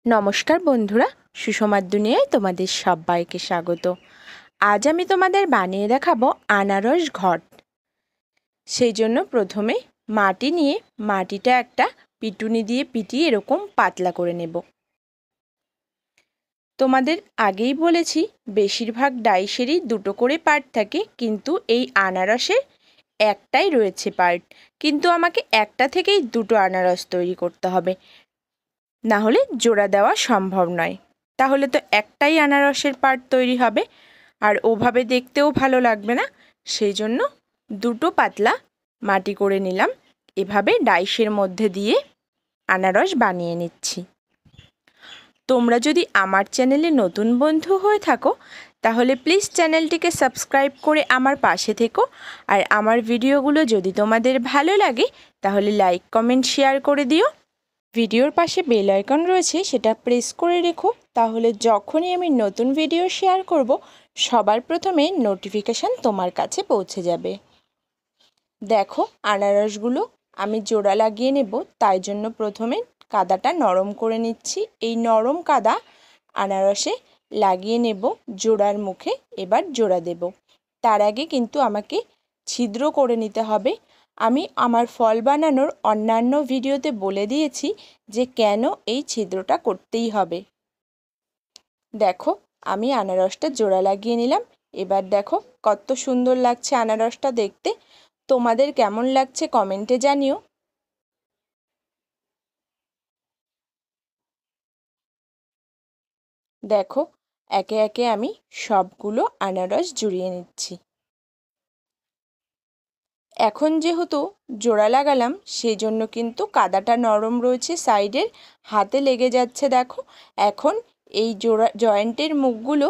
নমস্কার বন্ধুরা, সুষমার দুনিয়ায় তোমাদের সবাইকে স্বাগত। আজ আমি তোমাদের বানিয়ে দেখাবো আনারস ঘট। সেই জন্য প্রথমে মাটি নিয়ে মাটিটা একটা পিটুনি দিয়ে পিটিয়ে এরকম পাতলা করে নেব। তোমাদের আগেই বলেছি বেশিরভাগ ডাইসেরই দুটো করে পার্ট থাকে, কিন্তু এই আনারসের একটাই রয়েছে পার্ট। কিন্তু আমাকে একটা থেকেই দুটো আনারস তৈরি করতে হবে, না হলে জোড়া দেওয়া সম্ভব নয়। তাহলে তো একটাই আনারসের পার্ট তৈরি হবে, আর ওভাবে দেখতেও ভালো লাগবে না। সেই জন্য দুটো পাতলা মাটি করে নিলাম। এভাবে ডাইসের মধ্যে দিয়ে আনারস বানিয়ে নিচ্ছি। তোমরা যদি আমার চ্যানেলে নতুন বন্ধু হয়ে থাকো তাহলে প্লিজ চ্যানেলটিকে সাবস্ক্রাইব করে আমার পাশে থেকো। আর আমার ভিডিওগুলো যদি তোমাদের ভালো লাগে তাহলে লাইক, কমেন্ট, শেয়ার করে দিও। ভিডিওর পাশে বেল আইকন রয়েছে, সেটা প্রেস করে রেখো, তাহলে যখনই আমি নতুন ভিডিও শেয়ার করব সবার প্রথমে নোটিফিকেশান তোমার কাছে পৌঁছে যাবে। দেখো, আনারসগুলো আমি জোড়া লাগিয়ে নেব, তাই জন্য প্রথমে কাদাটা নরম করে নিচ্ছি। এই নরম কাদা আনারসে লাগিয়ে নেব জোড়ার মুখে। এবার জোড়া দেব, তার আগে কিন্তু আমাকে ছিদ্র করে নিতে হবে। আমি আমার ফল বানানোর অন্যান্য ভিডিওতে বলে দিয়েছি যে কেন এই ছিদ্রটা করতেই হবে। দেখো, আমি আনারসটা জোড়া লাগিয়ে নিলাম। এবার দেখো কত সুন্দর লাগছে আনারসটা দেখতে। তোমাদের কেমন লাগছে কমেন্টে জানিও। দেখো, একে একে আমি সবগুলো আনারস জুড়িয়ে নিচ্ছি। এখন যেহেতু জোড়া লাগালাম সেই জন্য কিন্তু কাদাটা নরম রয়েছে, সাইডের হাতে লেগে যাচ্ছে। দেখো, এখন এই জয়েন্টের মুখগুলো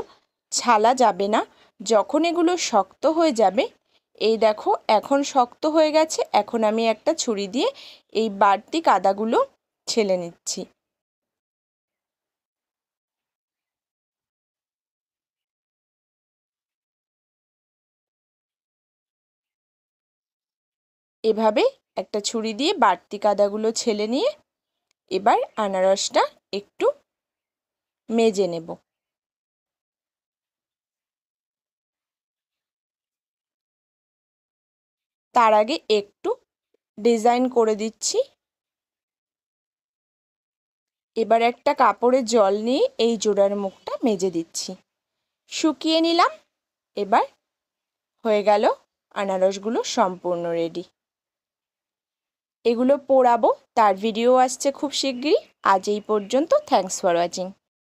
ছালা যাবে না। যখন এগুলো শক্ত হয়ে যাবে, এই দেখো এখন শক্ত হয়ে গেছে, এখন আমি একটা ছুরি দিয়ে এই বাড়তি কাদাগুলো ছেলে নিচ্ছি। এভাবে একটা ছুরি দিয়ে বাড়তি কাদাগুলো ছেলে নিয়ে এবার আনারসটা একটু মেজে নেব। তার আগে একটু ডিজাইন করে দিচ্ছি। এবার একটা কাপড়ে জল নিয়ে এই জোড়ার মুখটা মেজে দিচ্ছি, শুকিয়ে নিলাম। এবার হয়ে গেল আনারসগুলো সম্পূর্ণ রেডি। এগুলো পোড়াবো, তার ভিডিও আসছে খুব শিগগিরই। আজ এই পর্যন্ত। Thanks for watching.